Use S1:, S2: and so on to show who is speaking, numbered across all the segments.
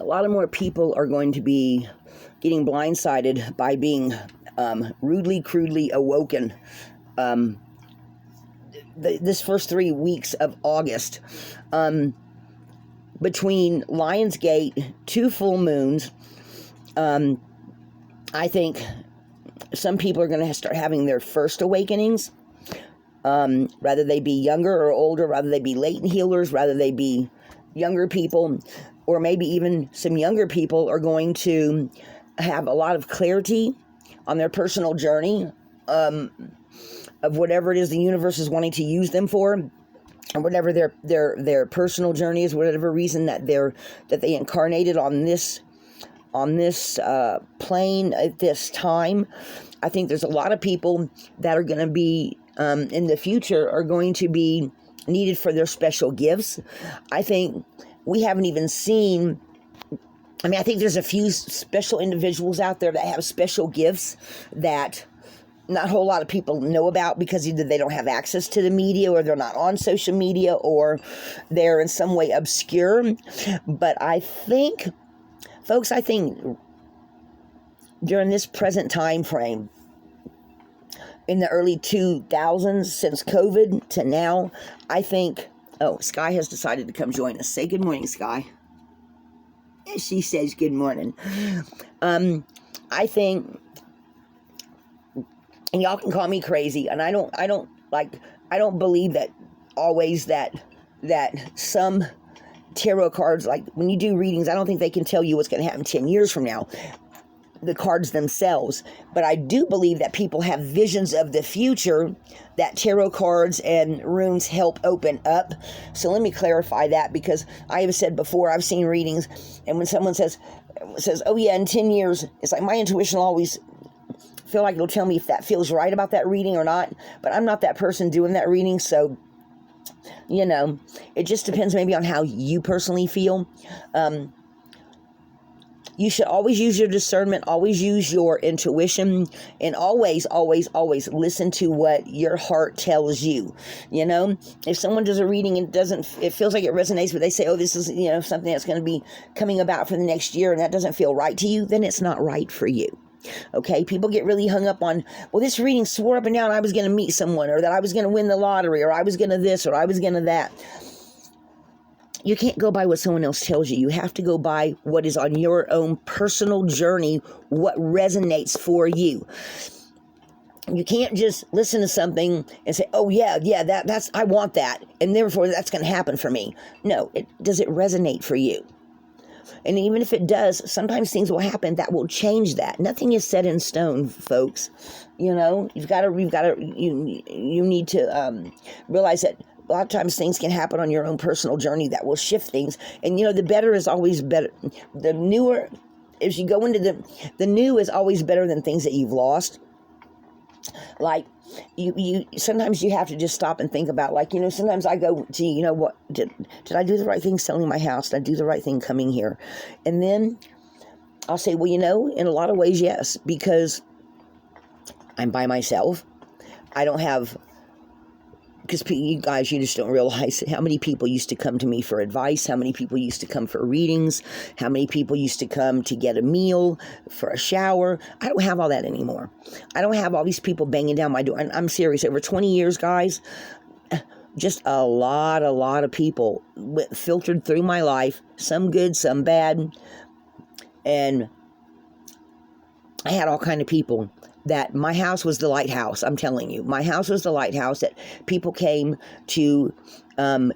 S1: a lot of more people are going to be getting blindsided by being rudely, crudely awoken this first 3 weeks of August. Between Lionsgate, 2 full moons, I think some people are going to start having their first awakenings, rather they be younger or older, rather they be latent healers, rather they be younger people, or maybe even some younger people are going to have a lot of clarity on their personal journey of whatever it is the universe is wanting to use them for, or whatever their personal journey is, whatever reason that they incarnated on this plane at this time. I think there's a lot of people that are going to be in the future are going to be needed for their special gifts. I think we haven't even seen. I think there's a few special individuals out there that have special gifts that not a whole lot of people know about, because either they don't have access to the media, or they're not on social media, or they're in some way obscure. But I think, folks, during this present time frame, in the early 2000s, since COVID to now, I think, Sky has decided to come join us. Say good morning, Sky. She says good morning. I think, and y'all can call me crazy, and I don't believe that always that some tarot cards, like when you do readings, I don't think they can tell you what's going to happen 10 years from now, the cards themselves. But I do believe that people have visions of the future that tarot cards and runes help open up. So let me clarify that, because I have said before, I've seen readings, and when someone says, oh yeah, in 10 years, it's like my intuition will always feel like it'll tell me if that feels right about that reading or not. But I'm not that person doing that reading, so it just depends maybe on how you personally feel. You should always use your discernment, always use your intuition, and always, always, always listen to what your heart tells you. If someone does a reading and it feels like it resonates, but they say, oh, this is, something that's going to be coming about for the next year, and that doesn't feel right to you, then it's not right for you. Okay, people get really hung up on, well, this reading swore up and down I was going to meet someone, or that I was going to win the lottery, or I was going to this, or I was going to that. You can't go by what someone else tells you. You have to go by what is on your own personal journey, what resonates for you. You can't just listen to something and say, oh yeah, that's I want that, and therefore that's going to happen for me. No, does it resonate for you? And even if it does, sometimes things will happen that will change that. Nothing is set in stone, folks. You need to realize that a lot of times things can happen on your own personal journey that will shift things. And the better is always better. The newer, as you go into the new is always better than things that you've lost. Like, you sometimes you have to just stop and think about, sometimes I go, gee, what, did I do the right thing selling my house? Did I do the right thing coming here? And then I'll say, well, in a lot of ways, yes, because I'm by myself. I don't have, because you guys, you just don't realize how many people used to come to me for advice, how many people used to come for readings, how many people used to come to get a meal, for a shower. I don't have all that anymore. I don't have all these people banging down my door. And I'm serious, over 20 years, guys, just a lot of people filtered through my life, some good, some bad. And I had all kind of people that my house was the lighthouse. I'm telling you, my house was the lighthouse that people came to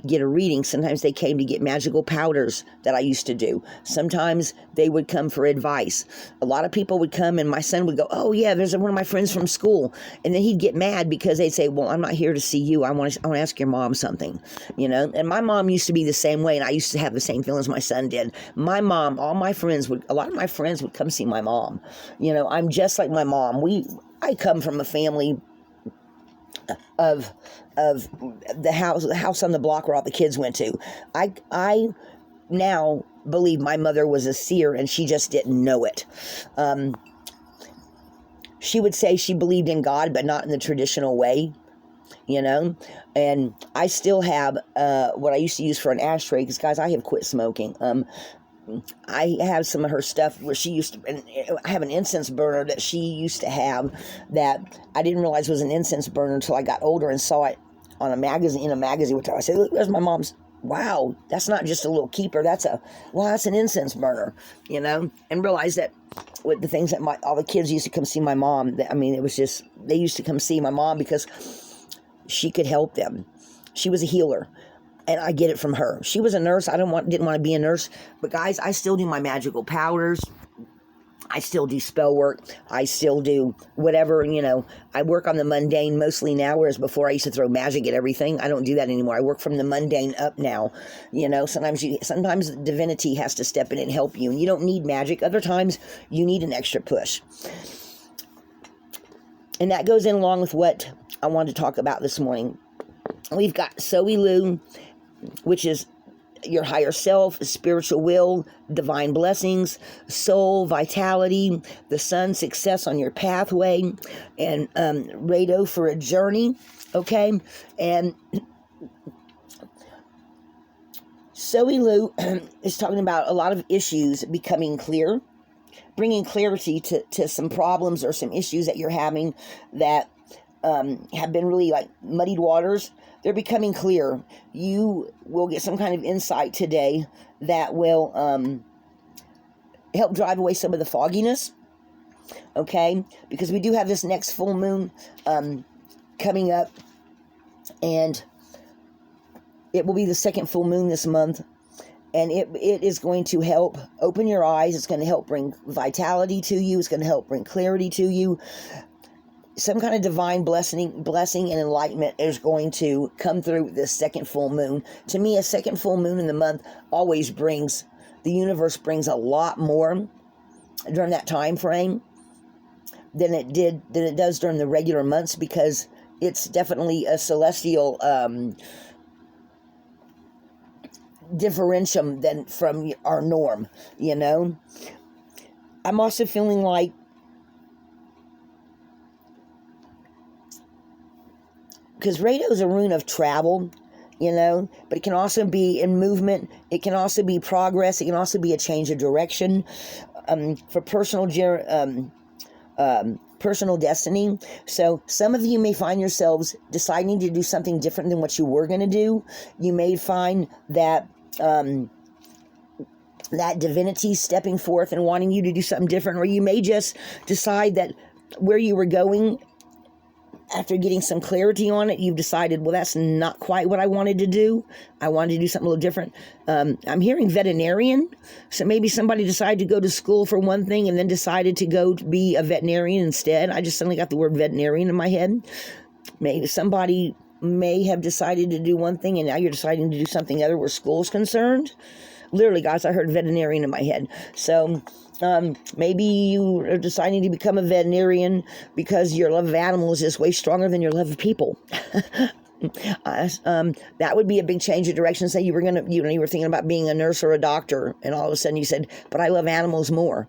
S1: get a reading. Sometimes they came to get magical powders that I used to do. Sometimes they would come for advice. A lot of people would come, and my son would go, oh yeah, there's one of my friends from school. And then he'd get mad because they'd say, well, I'm not here to see you. I want to ask your mom something, And my mom used to be the same way, and I used to have the same feelings my son did. My mom, a lot of my friends would come see my mom. I'm just like my mom. I come from a family of the house on the block where all the kids went to. I now believe my mother was a seer, and she just didn't know it. She would say she believed in God, but not in the traditional way, and I still have what I used to use for an ashtray, because guys, I have quit smoking. I have some of her stuff where she used to, and I have an incense burner that she used to have that I didn't realize was an incense burner until I got older and saw it on a magazine, which I said, look, there's my mom's. Wow, that's not just a little keeper. That's an incense burner, and realized that with the things that all the kids used to come see my mom. It was just, they used to come see my mom because she could help them. She was a healer. And I get it from her. She was a nurse. I didn't want to be a nurse. But guys, I still do my magical powders. I still do spell work. I still do whatever, I work on the mundane mostly now, whereas before I used to throw magic at everything. I don't do that anymore. I work from the mundane up now. Sometimes divinity has to step in and help you. And you don't need magic. Other times, you need an extra push. And that goes in along with what I wanted to talk about this morning. We've got Zoe Lu, which is your higher self, spiritual will, divine blessings, soul, vitality, the sun, success on your pathway, and Rado for a journey, okay? And Zoe Lu is talking about a lot of issues becoming clear, bringing clarity to some problems or some issues that you're having that have been really like muddied waters. They're becoming clear. You will get some kind of insight today that will help drive away some of the fogginess, okay? Because we do have this next full moon coming up, and it will be the second full moon this month, and it is going to help open your eyes. It's going to help bring vitality to you. It's going to help bring clarity to you. Some kind of divine blessing and enlightenment is going to come through this second full moon. To me, a second full moon in the month always brings, the universe brings a lot more during that time frame than it does during the regular months, because it's definitely a celestial differentium than from our norm, I'm also feeling like because Rado is a rune of travel, but it can also be in movement. It can also be progress. It can also be a change of direction for personal destiny. So some of you may find yourselves deciding to do something different than what you were going to do. You may find that that divinity stepping forth and wanting you to do something different, or you may just decide that where you were going, after getting some clarity on it, you've decided, well, that's not quite what I wanted to do. I wanted to do something a little different. I'm hearing veterinarian. So maybe somebody decided to go to school for one thing and then decided to go to be a veterinarian instead. I just suddenly got the word veterinarian in my head. Maybe somebody may have decided to do one thing and now you're deciding to do something other where school is concerned. Literally, guys, I heard veterinarian in my head. So maybe you are deciding to become a veterinarian because your love of animals is way stronger than your love of people. That would be a big change of direction. Say you were thinking about being a nurse or a doctor, and all of a sudden you said, but I love animals more.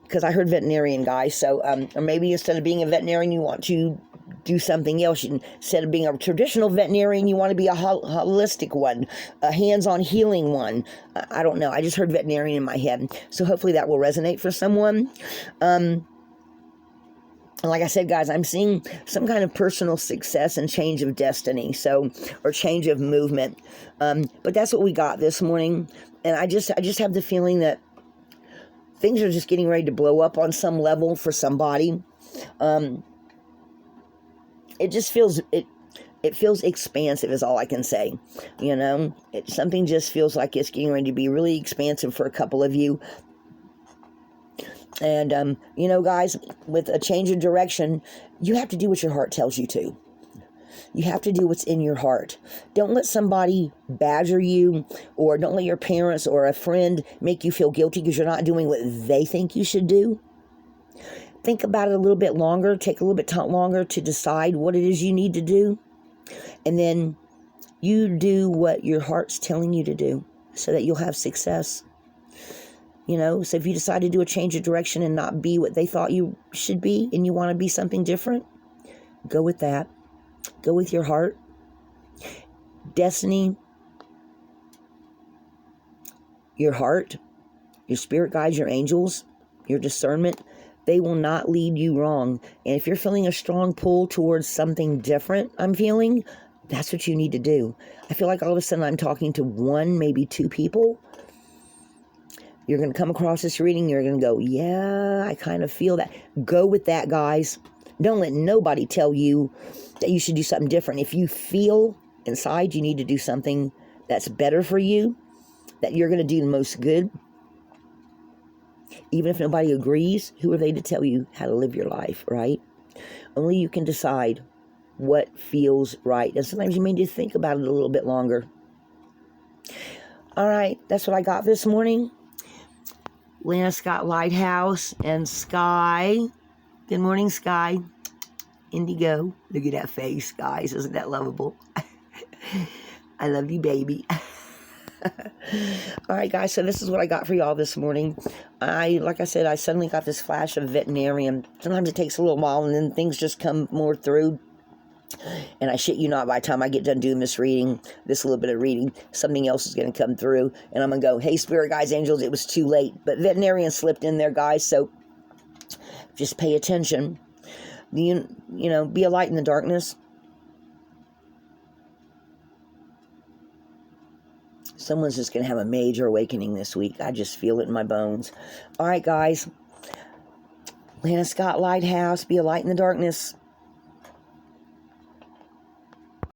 S1: Because I heard veterinarian, guys. So, or maybe instead of being a veterinarian, you want to do something else. Instead of being a traditional veterinarian, you want to be a holistic one, a hands-on healing one. I don't know. I just heard veterinarian in my head. So hopefully that will resonate for someone. And like I said, guys, I'm seeing some kind of personal success and change of destiny. Or change of movement. But that's what we got this morning. And I just have the feeling that things are just getting ready to blow up on some level for somebody. It just feels, it feels expansive is all I can say. Something just feels like it's getting ready to be really expansive for a couple of you. And, guys, with a change of direction, you have to do what your heart tells you to. You have to do what's in your heart. Don't let somebody badger you, or don't let your parents or a friend make you feel guilty because you're not doing what they think you should do. Think about it a little bit longer. Take a little bit longer to decide what it is you need to do. And then you do what your heart's telling you to do so that you'll have success. So if you decide to do a change of direction and not be what they thought you should be, and you want to be something different, go with that. Go with your heart. Destiny, your heart, your spirit guides, your angels, your discernment, they will not lead you wrong. And if you're feeling a strong pull towards something different, I'm feeling, that's what you need to do. I feel like all of a sudden I'm talking to one, maybe two people. You're going to come across this reading, you're going to go, yeah, I kind of feel that. Go with that, guys. Don't let nobody tell you that you should do something different. If you feel inside you need to do something that's better for you, that you're going to do the most good, even if nobody agrees, who are they to tell you how to live your life, right? Only you can decide what feels right. And sometimes you may need to think about it a little bit longer. All right, that's what I got this morning. Lana, Scott, Lighthouse, and Sky. Good morning, Sky. Indigo. Look at that face, guys. Isn't that lovable? I love you, baby. All right, guys, so this is what I got for y'all this morning. Like I said, I suddenly got this flash of veterinarian. Sometimes it takes a little while, and then things just come more through. And I shit you not, by the time I get done doing this reading, this little bit of reading, something else is going to come through. And I'm going to go, hey, spirit guides, angels, it was too late. But veterinarian slipped in there, guys, so just pay attention. You know, be a light in the darkness. Someone's just going to have a major awakening this week. I just feel it in my bones. All right, guys. Lana Scott, Lighthouse, be a light in the darkness.